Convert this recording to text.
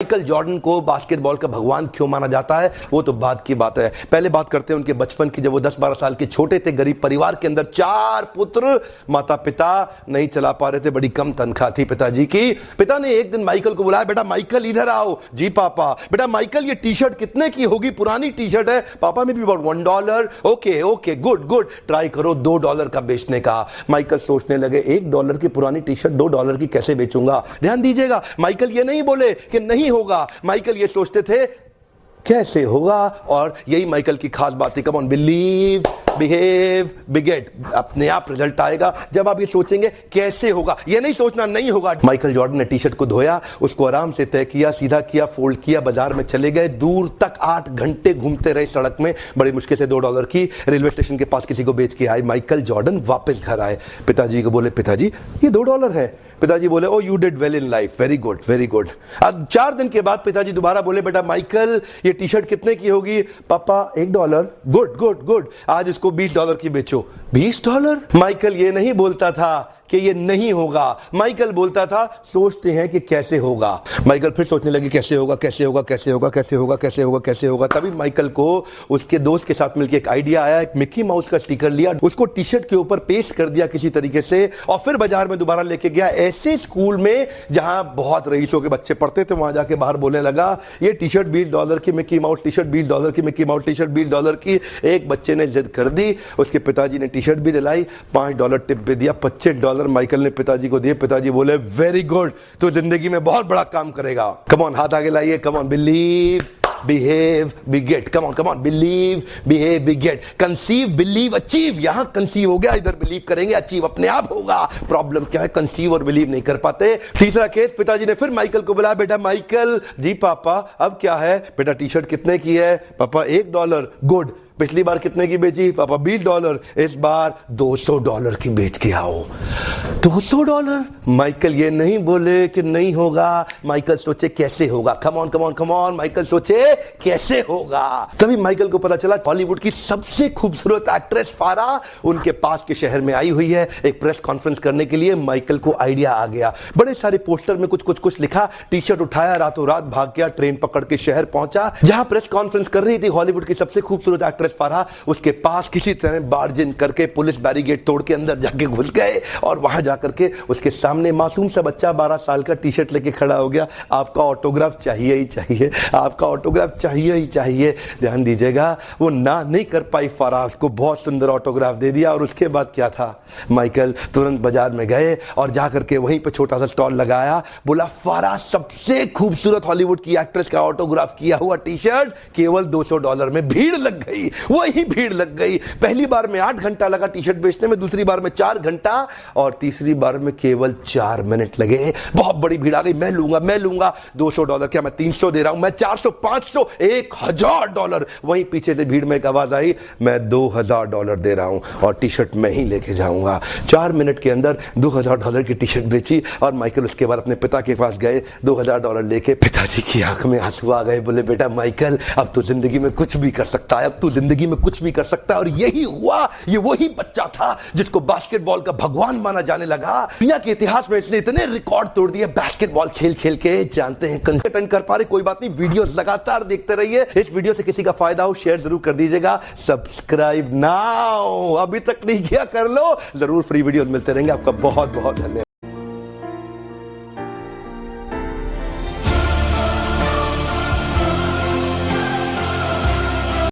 Michael Jordan को basketball का भगवान क्यों माना जाता है वो तो बात की बात है। पहले बात करते हैं उनके बचपन की। जब वो 10-12 साल के छोटे थे, गरीब परिवार के अंदर 4 पुत्र, माता पिता नहीं चला पा रहे थे, बड़ी कम तनख्वाह थी पिताजी की। पिता ने एक दिन माइकल को बुलाया, बेटा माइकल इधर आओ। जी पापा। बेटा माइकल ये टी शर्ट कितने की होगी? पुरानी टी शर्ट है पापा, में भी about $1। Okay okay good good, try करो $2 का बेचने का। माइकल सोचने लगे $1 की पुरानी टी शर्ट $2 की कैसे बेचूंगा। ध्यान दीजिएगा, माइकल ये नहीं बोले कि नहीं होगा, माइकल ये सोचते थे कैसे होगा। और यही माइकल की खास बात है। Come on, believe, behave, बिगेट। अपने आप रिजल्ट आएगा जब आप ये सोचेंगे कैसे होगा, ये नहीं सोचना नहीं होगा। माइकल जॉर्डन ने टी शर्ट को धोया, उसको आराम से तय किया, सीधा किया, फोल्ड किया, बाजार में चले गए। दूर तक 8 घंटे घूमते रहे सड़क में, बड़ी मुश्किल से $2 की रेलवे स्टेशन के पास किसी को बेच के आए। माइकल जॉर्डन वापस घर आए, पिताजी को बोले पिताजी ये $2 है। पिताजी बोले oh you did well in life, very good very good. अब 4 दिन के बाद पिताजी दोबारा बोले बेटा माइकल ये टी शर्ट कितने की होगी? पापा $1। गुड गुड गुड, आज इसको $20 की बेचो। $20? माइकल ये नहीं बोलता था कि ये नहीं होगा, माइकल बोलता था सोचते हैं कि कैसे होगा। माइकल फिर सोचने लगे कैसे होगा कैसे होगा कैसे होगा कैसे होगा कैसे होगा कैसे होगा। तभी माइकल को उसके दोस्त के साथ मिलकर एक आइडिया आया। एक मिकी माउस का स्टिकर लिया, उसको टी शर्ट के ऊपर पेस्ट कर दिया किसी तरीके से, और फिर बाजार में दोबारा लेके गया। ऐसे स्कूल में जहां बहुत रईसों के बच्चे पढ़ते थे वहां जाके बाहर बोलने लगा ये टी शर्ट $20 की, मिकी माउस टी शर्ट $20 की, मिकी माउस टी शर्ट $20 की। एक बच्चे ने जिद कर दी, उसके पिताजी ने टी शर्ट भी दिलाई, $5 टिप भी दिया, $25 माइकल ने पिताजी को दिए। पिताजी बोले वेरी गुड, तो जिंदगी में बहुत बड़ा काम करेगा। कम ऑन, हाथ आगे लाइए। Come on, believe, behave, बिगेट। Come on, believe, behave, बिगेट। Conceive, believe, achieve. यहां कंसीव हो गया, इधर बिलीव करेंगे, अचीव अपने आप होगा। प्रॉब्लम क्या है, कंसीव और बिलीव नहीं कर पाते। तीसरा केस, पिताजी ने फिर माइकल को बुलाया, बेटा माइकल। जी पापा अब क्या है? बेटा टी शर्ट कितने की है? पापा $1। गुड, पिछली बार कितने की बेची? पापा $20। इस बार $200 की बेच के आओ। $200? माइकल ये नहीं बोले कि नहीं होगा, माइकल सोचे कैसे होगा। Come on come on come on, Michael सोचे कैसे होगा। तभी माइकल को पता चला हॉलीवुड की सबसे खूबसूरत एक्ट्रेस फारा उनके पास के शहर में आई हुई है एक प्रेस कॉन्फ्रेंस करने के लिए। माइकल को आइडिया आ गया, बड़े सारे पोस्टर में कुछ लिखा, टी शर्ट उठाया, रातों रात भाग गया, ट्रेन पकड़ के शहर पहुंचा जहां प्रेस कॉन्फ्रेंस कर रही थी हॉलीवुड की सबसे खूबसूरत एक्ट्रेस फारा। उसके पास किसी तरह बार्जिन करके पुलिस बैरिकेड तोड़ के अंदर जाके घुस गए और वहां जाकर के उसके सामने मासूम सा बच्चा 12 साल का टी शर्ट लेके खड़ा हो गया। आपका ऑटोग्राफ चाहिए ही चाहिए, आपका ऑटोग्राफ चाहिए ही चाहिए। ध्यान दीजिएगा, वो ना नहीं कर पाई फारा, उसको बहुत सुंदर ऑटोग्राफ दे दिया। और उसके बाद क्या था, माइकल तुरंत बाजार में गए और जाकर के वहीं पे छोटा सा स्टॉल लगाया, बोला फारा सबसे खूबसूरत हॉलीवुड की एक्ट्रेस का ऑटोग्राफ किया हुआ टी शर्ट केवल $200 में। भीड़ लग गई, वही भीड़ लग गई। पहली बार में 8 घंटा लगा टी शर्ट बेचने में, दूसरी बार में 4 घंटा और तीसरी बार में केवल 4 मिनट लगे। बहुत बड़ी भीड़ आ गई, मैं लूंगा $200, क्या मैं 300 दे रहा हूं, मैं 400, 500, $1000। वहीं पीछे से भीड़ में एक आवाज आई, मैं $2000 दे रहा हूं और टी शर्ट मैं ही लेके जाऊंगा। 4 मिनट के अंदर $2000 की टी शर्ट बेची और माइकल उसके बाद अपने पिता के पास गए, $2000 लेके। पिताजी की आंख में आंसू आ गए, बोले बेटा माइकल अब तो जिंदगी में कुछ भी कर सकता है, अब तू जिंदगी में कुछ भी कर सकता है। और यही हुआ, ये वही बच्चा था जिसको बास्केटबॉल का भगवान माना जाने लगा। दुनिया के इतिहास में इसने इतने रिकॉर्ड तोड़ दिए बास्केटबॉल खेल खेल के। जानते हैं कंटेंट कर पा रहे, कोई बात नहीं, वीडियोस लगातार देखते रहिए। इस वीडियो से किसी का फायदा हो शेयर जरूर कर दीजिएगा। सब्सक्राइब नाउ, अभी तक नहीं किया कर लो, जरूर फ्री वीडियो मिलते रहेंगे। आपका बहुत बहुत धन्यवाद।